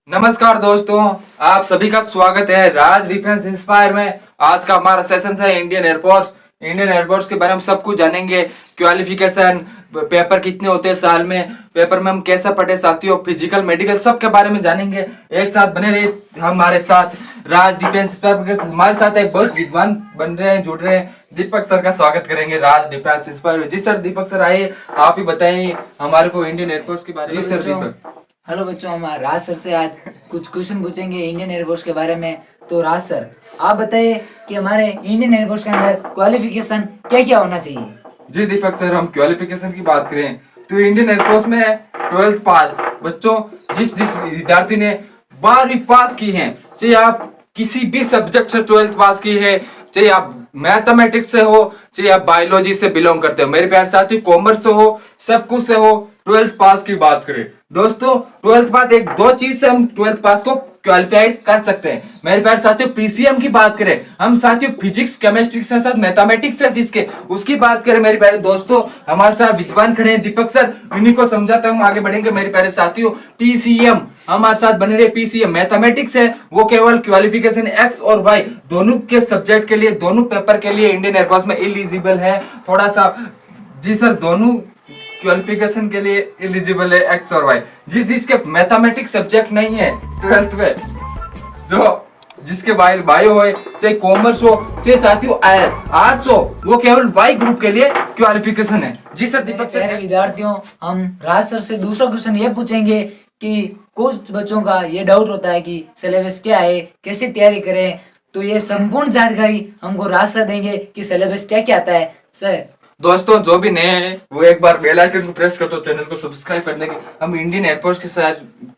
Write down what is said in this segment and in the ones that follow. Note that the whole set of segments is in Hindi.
नमस्कार दोस्तों, आप सभी का स्वागत है राज डिफेंस इंस्पायर में। आज का हमारा सेशन है इंडियन एयरफोर्स। इंडियन एयरफोर्स के बारे में हम सब कुछ जानेंगे। क्वालिफिकेशन, पेपर कितने होते हैं साल में, पेपर में हम कैसा पढ़े साथियों, फिजिकल मेडिकल सब के बारे में जानेंगे। एक साथ बने रहे हमारे साथ राज डिफेंस इंस्पायर। हमारे साथ एक बहुत विद्वान बन रहे हैं, जुड़ रहे हैं। दीपक सर का स्वागत करेंगे राज डिफेंस इंस्पायर में। जी सर, दीपक सर आइए, आप ही बताइए हमारे को इंडियन एयरफोर्स के बारे में। जी सर दीपक। हेलो बच्चों, हम राज सर से आज कुछ क्वेश्चन पूछेंगे इंडियन एयरफोर्स के बारे में। तो राज सर, आप बताइए कि हमारे इंडियन एयरफोर्स के अंदर क्वालिफिकेशन क्या क्या होना चाहिए। जी दीपक सर, हम क्वालिफिकेशन की बात करें तो इंडियन एयरफोर्स में 12th पास। बच्चों, जिस विद्यार्थी ने 12वीं पास की है, चाहे आप किसी भी सब्जेक्ट से 12th पास की है, चाहे आप मैथमेटिक्स से हो, चाहे आप बायोलॉजी से बिलोंग करते हो, मेरे प्यारे साथी कॉमर्स से हो, सब कुछ से हो, 12th पास की बात करें दोस्तों, 12th पास एक दो चीज से हम 12th पास को क्वालिफाइड कर सकते हैं। मेरे प्यारे साथियों, पीसीएम की बात करें हम साथियों, फिजिक्स केमिस्ट्री के साथ मैथमेटिक्स है जिसके, उसकी बात करें मेरे प्यारे दोस्तों, हमारे साथ विद्वान खड़े हैं दीपक सर, उन्हीं को समझाता हूँ, आगे बढ़ेंगे मेरे प्यारे साथियों। पीसीएम हमारे साथ बने रहे। पीसीएम मैथमेटिक्स है, वो केवल क्वालिफिकेशन एक्स और वाई दोनों के सब्जेक्ट के लिए, दोनों पेपर के लिए इंडियन एयरफोर्स में एलिजिबल है। थोड़ा सा जी सर, दोनों क्वालिफिकेशन के लिए एलिजिबल है एक्स और वाई। जिसके मैथमेटिक्स सब्जेक्ट नहीं है 12th में, जो जिसके बायो हो, चाहे कॉमर्स हो, चाहे साथियों आर्ट्स हो, वो केवल वाई ग्रुप के लिए क्वालिफिकेशन है। जी सर दीपक सर। विद्यार्थियों, हम राज सर से दूसरा क्वेश्चन ये पूछेंगे कि कुछ बच्चों का ये डाउट होता है कि सिलेबस क्या है, कैसे तैयारी करें। तो ये संपूर्ण जानकारी हमको राज सर देंगे कि सिलेबस क्या क्या आता है। सर दोस्तों, जो भी नए हैं वो एक बार बेल आइकन को प्रेस कर दो, चैनल को सब्सक्राइब कर देंगे। हम इंडियन एयरफोर्स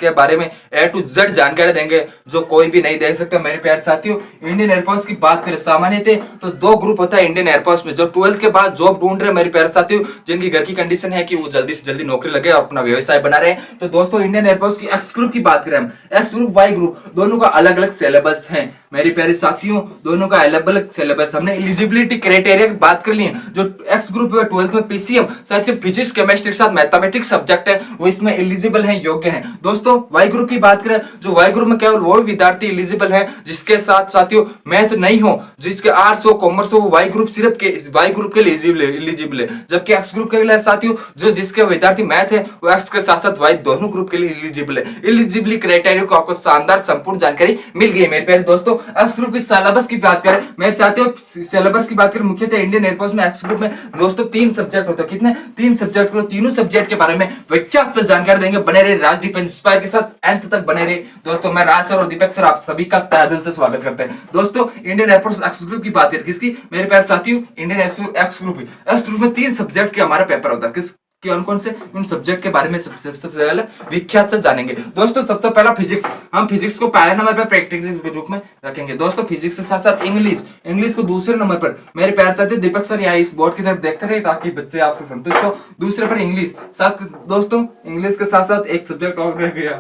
के बारे में A to Z जानकारी देंगे जो कोई भी नहीं देख सकता। मेरे प्यारे साथियों, इंडियन एयरफोर्स की बात करें सामान्यतः तो दो ग्रुप होता है इंडियन एयरफोर्स में, जो 12th के बाद जॉब ढूंढ रहे मेरे प्यारे साथियों, जिनकी घर की कंडीशन है कि वो जल्दी से जल्दी नौकरी लगे और अपना व्यवसाय बना रहे। तो दोस्तों, इंडियन एयरफोर्स की एक्स ग्रुप की बात करें हम, एक्स ग्रुप वाई ग्रुप दोनों का अलग अलग सिलेबस है मेरे प्यारे साथियों, दोनों का अलग अलग सिलेबस। हमने एलिजिबिलिटी क्राइटेरिया की बात कर ली है। जो एक्स ग्रुप है 12th में पीसीएम साथियों, फिजिक्स केमिस्ट्री के साथ मैथमेटिक्स सब्जेक्ट है, वो इसमें एलिजिबल है, योग्य है। दोस्तों, वाई ग्रुप की बात करें, जो वाई ग्रुप में केवल वो विद्यार्थी एलिजिबल है जिसके साथ साथियों मैथ नहीं हो, जिसके आर्ट्स हो, कॉमर्स हो, वो वाई ग्रुप सिर्फ के वाई ग्रुप के लिए एलिजिबल है। जबकि एक्स ग्रुप के लिए साथियों, जो जिसके विद्यार्थी मैथ है, वो एक्स के साथ साथ वाई दोनों ग्रुप के लिए एलिजिबल है। एलिजिबिलिटी क्राइटेरिया को आपको शानदार संपूर्ण जानकारी मिल गई मेरे प्यारे दोस्तों। एक्स ग्रुप की सिलेबस की बात करें मेरे साथियों, सिलेबस की बात करें मुख्यतः इंडियन एयरफोर्स में एक्स ग्रुप में दोस्तों 3 सब्जेक्ट होते हैं। कितने? 3 सब्जेक्ट को, तीनों सब्जेक्ट के बारे में विख्यात जानकारी देंगे। बने रहे राज डिफेंस इंस्पायर के साथ, अंत तक बने रहे दोस्तों। मैं राज सर और दीपक सर आप सभी का तहे दिल से स्वागत करते हैं। दोस्तों, इंडियन एयरफोर्स एक्स ग्रुप की बात करें, किसकी मेरे प्यारे साथियों, इंडियन एक्स ग्रुप में 3 सब्जेक्ट के हमारा पेपर होता है। किस कौन से उन सब्जेक्ट के बारे में सबसे पहले विख्यात से जानेंगे दोस्तों। सबसे पहला फिजिक्स, हम फिजिक्स को पहले नंबर पर प्रैक्टिकल के रूप में रखेंगे दोस्तों। फिजिक्स के साथ साथ इंग्लिश को दूसरे नंबर पर। मेरे प्यारे साथियों, दीपक सर यहाँ इस बोर्ड की तरफ देखते रहे ताकि बच्चे आपसे संतुष्ट हो। दूसरे पर इंग्लिश, साथ दोस्तों इंग्लिश के साथ साथ एक सब्जेक्ट और रह गया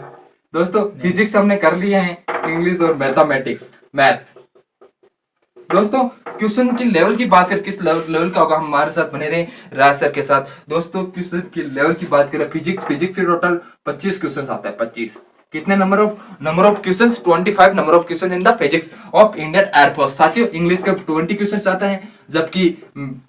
दोस्तों। फिजिक्स हमने कर लिया है, इंग्लिश और मैथमेटिक्स, मैथ। दोस्तों, क्वेश्चन की लेवल की बात करें, किस लेवल का होगा, हमारे साथ बने रहे राज सर के साथ। दोस्तों, क्वेश्चन की लेवल की बात करें, फिजिक्स से टोटल 25 क्वेश्चन आता है। 25 कितने number of questions? 25 number of question in the physics of Indian air force. साथियों, इंग्लिश के 20 क्वेश्चंस आते हैं, जबकि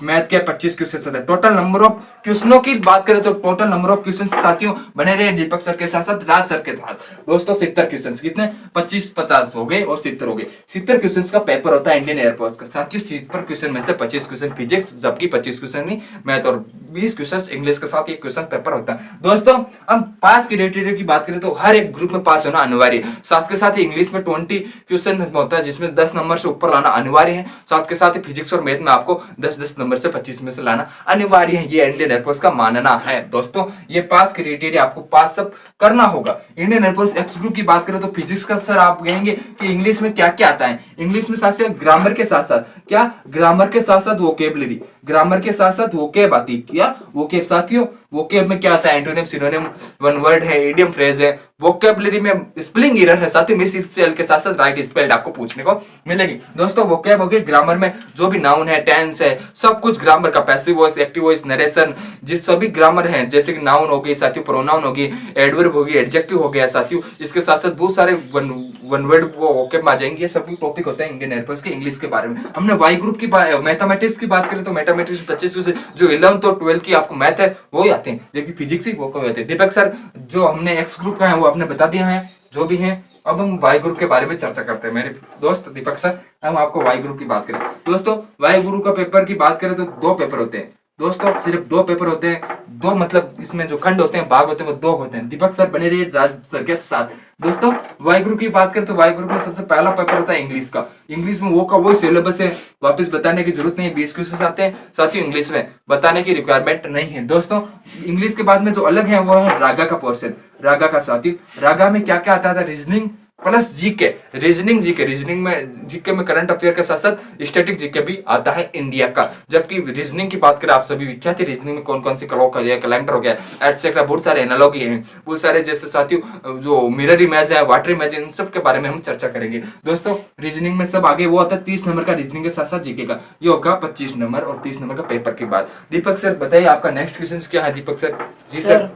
मैथ के 25 क्वेश्चंस आते हैं। टोटल नंबर ऑफ क्वेश्चनों की बात करें तो टोटल नंबर ऑफ क्वेश्चंस साथियों बने रहे दीपक सर के साथ साथ राज सर के साथ दोस्तों। 70 क्वेश्चंस, कितने? 25-50 हो गए और 70 हो गए। 70 क्वेश्चंस का पेपर होता है इंडियन एयरफोर्स का साथियों। 70 क्वेश्चन में से 25 क्वेश्चन फिजिक्स, जबकि 25 क्वेश्चन नहीं मैथ, और 20 क्वेश्चन इंग्लिश के साथ एक क्वेश्चन पेपर होता है। दोस्तों, हम पास की क्राइटेरिया की बात करें तो हर एक ग्रुप में पास होना अनिवार्य है। साथ के साथ ही इंग्लिश में 20 क्वेश्चन होता है, जिसमें 10 नंबर से ऊपर लाना अनिवार्य है। साथ के साथ ही फिजिक्स और मैथ में आपको 10 नंबर से 25 में से लाना अनिवार्य है। ये इंडियन एयरफोर्स का मानना है दोस्तों। ये पास क्राइटेरिया आपको पास सब करना होगा। इंडियन एयरफोर्स एक्स ग्रुप की बात करें तो फिजिक्स का सर आप कहेंगे कि इंग्लिश में क्या क्या आता है। इंग्लिश में साथियों ग्रामर के साथ साथ क्या ग्रामर के साथ साथ वोकेबलरी, ग्रामर के साथ साथ वोकेब आती है। क्या वोकेब साथियों, वोकेब में क्या आता है, एंटोनिम, सिनोनिम, वन वर्ड है, इडियम फ्रेज है। वोकेबलरी में स्पेलिंग एरर है साथियों, मिस स्पेल के साथ साथ राइट स्पेल्ड आपको पूछने को मिलेगी। दोस्तों वोकेब हो गई, ग्रामर में जो भी नाउन है, टेंस है, सब कुछ ग्रामर का, passive voice, active voice, narration, जिस सभी ग्रामर है, जैसे कि नाउन हो गई साथियों, प्रोनाउन होगी, एडवर्ब होगी, एडजेक्टिव हो गया साथियों। इसके साथ साथ बहुत सारे वन वर्ड वोकेब में आ जाएंगे। ये सभी टॉपिक होते हैं इंडियन एयरफोर्स के इंग्लिश के बारे में। हमने वाई ग्रुप की मैथमेटिक्स की बात करें तो मैथमेटिक्स 25 से जो 11th और 12th की आपको मैथ है वो ही आते हैं, जबकि फिजिक्स ही वो कब आते हैं। दीपक सर जो हमने एक्स ग्रुप का है वो आपने बता दिया है जो भी है। अब हम वाई ग्रुप के बारे में चर्चा करते हैं। मेरे दोस्त दीपक सर, हम आपको वाई ग्रुप की बात करें। दोस्तों वाई ग्रुप का पेपर की बात करें तो 2 पेपर होते हैं दोस्तों, सिर्फ 2 पेपर होते हैं। 2 मतलब इसमें जो खंड होते हैं, भाग होते हैं, वो 2 होते हैं। दीपक सर बने रहिए राज सर के साथ। दोस्तों वाई ग्रुप की बात करें तो वाई ग्रुप में सबसे पहला पेपर होता है इंग्लिश का। इंग्लिश में वो का वही सिलेबस है, वापस बताने की जरूरत नहीं है। 20 क्वेश्चन आते हैं साथियों, इंग्लिश में बताने की रिक्वायरमेंट नहीं है। दोस्तों इंग्लिश के बाद में जो अलग है वो है रागा का पोर्शन। रागा का साथियों, रागा में क्या क्या आता था, reasoning plus GK, reasoning GK, reasoning में जीके में करंट अफेयर के साथ साथ स्टैटिक जीके भी आता है इंडिया का। जबकि रीजनिंग की बात करें, आप सभी विख्यात है रीजनिंग में कौन कौन से क्लॉक हो गया, कैलेंडर हो गया, एटसेट्रा, बहुत सारे एनालॉगी हैं, बहुत सारे जैसे साथियों जो मिरर इमेज है, वाटर इमेज, इन सब के बारे में हम चर्चा करेंगे। दोस्तों रीजनिंग में सब आगे वो आता है 30 नंबर का रीजनिंग के साथ साथ जीके का, ये होगा 25 नंबर और 30 नंबर का पेपर की बात। दीपक सर बताइए आपका नेक्स्ट क्वेश्चन क्या है। दीपक सर जी सर,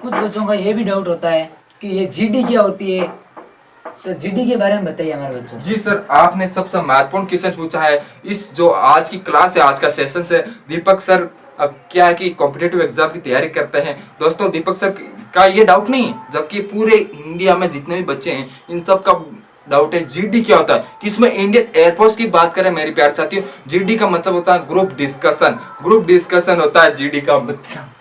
कुछ बच्चों का ये भी डाउट होता है कि ये जीडी क्या होती है। सर जीडी के बारे में बताइए हमारे बच्चों। जी सर, आपने सबसे महत्वपूर्ण क्वेश्चन पूछा है। इस जो आज की क्लास है, आज का सेशन है, दीपक सर अब क्या है कि कॉम्पिटेटिव एग्जाम की तैयारी करते हैं। दोस्तों दीपक सर का ये डाउट नहीं, जबकि पूरे इंडिया में जितने भी बच्चे हैं इन सब का डाउट है जीडी क्या होता है। किसमें इंडियन एयरफोर्स की बात करें मेरे प्यारे साथियों, जीडी का मतलब होता है ग्रुप डिस्कशन। ग्रुप डिस्कशन होता है जीडी का मतलब।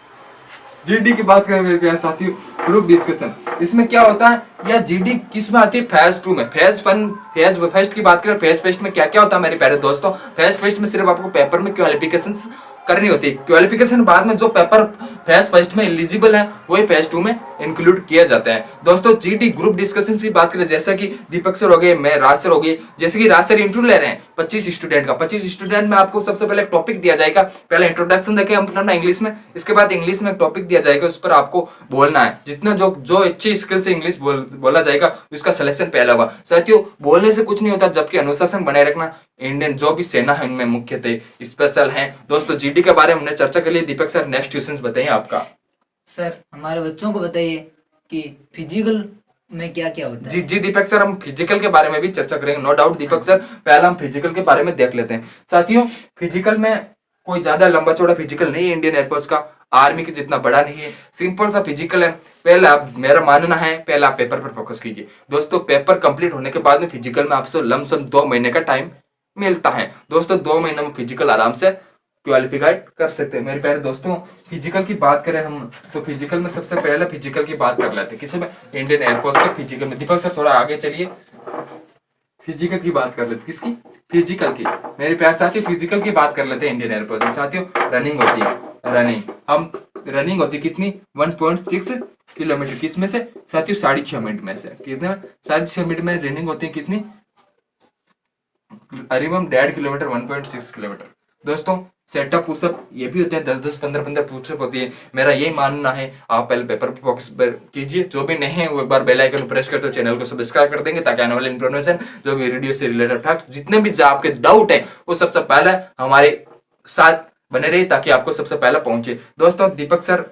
जीडी की बात करें मेरे प्यारे साथियों, ग्रुप डिस्कशन, इसमें क्या होता है या जीडी किस में आती है, फेज 2 में। फेज 1 फेज फर्स्ट की बात करें, फेज फर्स्ट में क्या क्या होता है मेरे प्यारे दोस्तों। फेज फर्स्ट में सिर्फ आपको पेपर में क्वालिफिकेशन करनी होती है। क्वालिफिकेशन बाद में जो पेपर फेज फर्स्ट में एलिजिबल है वही फेज 2 में इंक्लूड किया जाता है। दोस्तों जीडी ग्रुप डिस्कशन की बात करें, जैसा कि दीपक सर हो गए, मैं राज सर हो गए, जैसे कि राज सर इंटरव्यू ले रहे हैं 25 स्टूडेंट का। 25 स्टूडेंट में आपको सबसे पहले टॉपिक दिया जाएगा, पहले इंट्रोडक्शन देखे हम अपना इंग्लिश में, इसके बाद इंग्लिश में टॉपिक दिया जाएगा, उस पर आपको बोलना है। जितना जो अच्छी स्किल से इंग्लिश बोला जाएगा उसका सिलेक्शन पहला होगा। साथियों बोलने से कुछ नहीं होता, जबकि अनुशासन बनाए रखना इंडियन जो भी सेना है उनमें मुख्यतः स्पेशल है। दोस्तों जीडी के बारे में हमने चर्चा कर ली। दीपक सर नेक्स्ट क्वेश्चन बताइए आपका। सर हमारे बच्चों को बताइए कि फिजिकल में क्या क्या होता है। जी जी दीपक सर, हम फिजिकल के बारे में भी चर्चा करेंगे, नो डाउट। दीपक सर पहले हम फिजिकल के बारे में देख लेते हैं। साथियों फिजिकल में कोई ज्यादा लंबा चौड़ा फिजिकल नहीं है इंडियन एयरफोर्स का, आर्मी के जितना बड़ा नहीं है, सिंपल सा फिजिकल है। पहला मेरा मानना है पहला आप पेपर पर फोकस कीजिए। दोस्तों पेपर कंप्लीट होने के बाद में फिजिकल में आपसे लमसम 2 महीने का टाइम मिलता है। दोस्तों 2 महीने में फिजिकल आराम से क्वालिफाइड कर सकते हैं। मेरे प्यारे दोस्तों फिजिकल की बात करें हम तो फिजिकल में सबसे पहले फिजिकल की बात कर लेते हैं। किसी में इंडियन एयरफोर्स के फिजिकल में। दीपक सर थोड़ा आगे चलिए, फिजिकल की बात कर लेते, किसकी, फिजिकल की। मेरे प्यारे साथियों फिजिकल की बात कर लेते हैं इंडियन एयरफोर्स में। साथियों रनिंग होती है, रनिंग होती है कितनी, 1.6 किलोमीटर। किस में से साथियों 6.5 मिनट में से। कितने में 6.5 मिनट में रनिंग होती है कितनी, अरिमम 1.5 किलोमीटर, 1.6 किलोमीटर। दोस्तों सेटअप पुशअप ये भी होते हैं, 10-10 15-15 पुशअप होती है। मेरा ये मानना है आप पहले पेपर पर फोकस कीजिए। जो भी नहीं है वो एक बार बेल आइकन प्रेस करते हो चैनल को सब्सक्राइब कर देंगे, ताकि आने वाले इन्फॉर्मेशन जो भी वीडियो से रिलेटेड फैक्ट जितने भी आपके डाउट है वो सबसे पहले हमारे साथ बने रहिए, ताकि आपको सबसे पहले पहुंचे। दोस्तों दीपक सर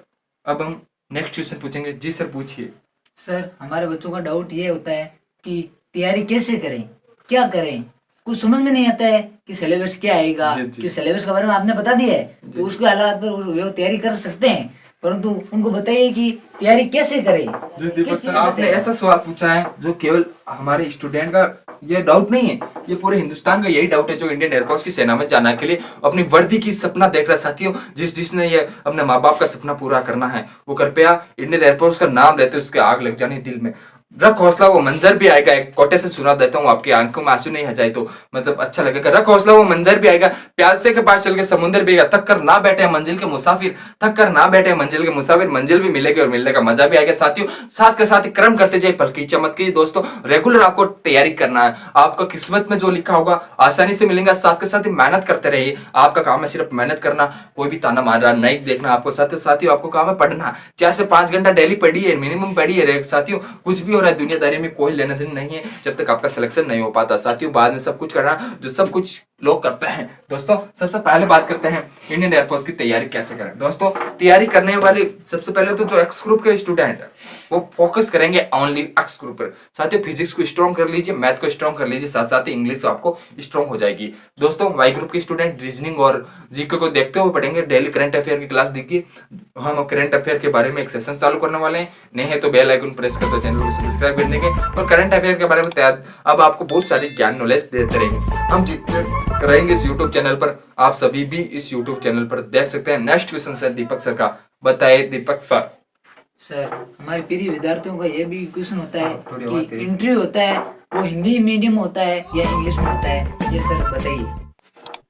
अब हम नेक्स्ट क्वेश्चन पूछेंगे। जी सर पूछिए। सर हमारे बच्चों का डाउट ये होता है कि तैयारी कैसे करें, क्या करें, कुछ समझ में नहीं आता है कि सिलेबस क्या आएगा। कि सिलेबस के बारे में आपने बता दिया है तो उसके हालात पर वो तैयारी कर सकते हैं, परंतु उनको बताइए कि तैयारी कैसे करें। आपने ऐसा सवाल पूछा है जो केवल हमारे स्टूडेंट का ये डाउट नहीं है, ये पूरे हिंदुस्तान का यही डाउट है जो इंडियन एयरफोर्स की सेना में जाने के लिए अपनी वर्दी की सपना देख रहा है। साथियों जिसने ये अपने माँ बाप का सपना पूरा करना है वो कृपया इंडियन एयरफोर्स का नाम लेते उसके आग लग जानी दिल में। रख हौसला वो मंजर भी आएगा। एक कोटेशन सुना देता हूँ, आपकी आंखों में आंसू नहीं आ जाए तो मतलब अच्छा लगेगा। रख हौसला वो मंजर भी आएगा, प्यासे के पास चल के समुंदर भी आएगा, थक कर ना बैठे मंजिल के मुसाफिर, थक कर ना बैठे मंजिल के मुसाफिर, मंजिल भी मिलेगी और मिलने का मजा भी आएगा। साथियों साथ के साथ ही कर्म करते जाए पल की चमक की। दोस्तों रेगुलर आपको तैयारी करना है, आपका किस्मत में जो लिखा होगा आसानी से मिलेगा। साथ के साथ ही मेहनत करते रहिए, आपका काम है सिर्फ मेहनत करना, कोई भी ताना मार रहा नहीं देखना आपको। साथियों आपको काम है पढ़ना, 4 से 5 घंटा डेली पढ़िए, मिनिमम पढ़िए। साथियों कुछ भी हो रहा है दुनियादारी में कोई लेना देना नहीं है जब तक आपका सिलेक्शन नहीं हो पाता। साथियों बाद में सब कुछ करना जो सब कुछ लोग करते हैं। दोस्तों सबसे पहले बात करते हैं इंडियन एयरफोर्स की तैयारी कैसे करें। दोस्तों तैयारी करने वाले सबसे पहले तो जो एक्स ग्रुप के स्टूडेंट है वो फोकस करेंगे ओनली एक्स ग्रुप पर। साथियों फिजिक्स को स्ट्रॉन्ग कर लीजिए, मैथ को स्ट्रॉन्ग कर लीजिए, साथ साथ ही इंग्लिश आपको स्ट्रॉन्ग हो जाएगी। दोस्तों वाई ग्रुप के स्टूडेंट रीजनिंग और जीके को देखते हुए पढ़ेंगे। डेली करंट अफेयर की क्लास देखिए, हम करंट अफेयर के बारे में एक सेशन चालू करने वाले हैं। नहीं है तो बेल आइकन प्रेस कर दो, चैनल को सब्सक्राइब करने के और करंट अफेयर के बारे में तैयार अब आपको बहुत सारी ज्ञान नॉलेज देते रहेंगे। हम जितने रहेंगे इस यूट्यूब चैनल पर, आप सभी भी इस यूट्यूब चैनल पर देख सकते हैं। नेक्स्ट क्वेश्चन सर दीपक सर का, बताइए दीपक सर। सर हमारे प्रिय विद्यार्थियों का ये भी क्वेश्चन होता है थोड़ी आवाज कि तेज। इंटरव्यू होता है वो हिंदी मीडियम होता है या इंग्लिश में होता है, ये सर बताइए।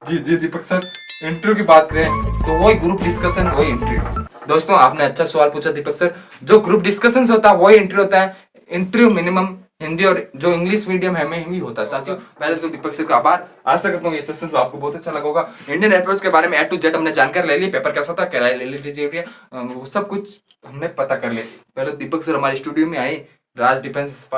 जी जी दीपक सर, इंटरव्यू की बात करें तो वही ग्रुप डिस्कशन वही इंटरव्यू। दोस्तों आपने अच्छा सवाल पूछा दीपक सर, जो ग्रुप डिस्कशन होता है वही इंटरव्यू होता है। इंटरव्यू मिनिमम हिंदी और जो इंग्लिश मीडियम है में ही होता है। साथियों पहले तो दीपक सर का आभार, आशा करता हूँ ये सेशन तो आपको बहुत अच्छा लगा होगा। इंडियन एयरफोर्स के बारे में A to Z हमने जानकारी ले ली, पेपर कैसा होता है किराया ले लीजिए, वो सब कुछ हमने पता कर लिया। पहले दीपक सर हमारे स्टूडियो में आए, राज डिफेंस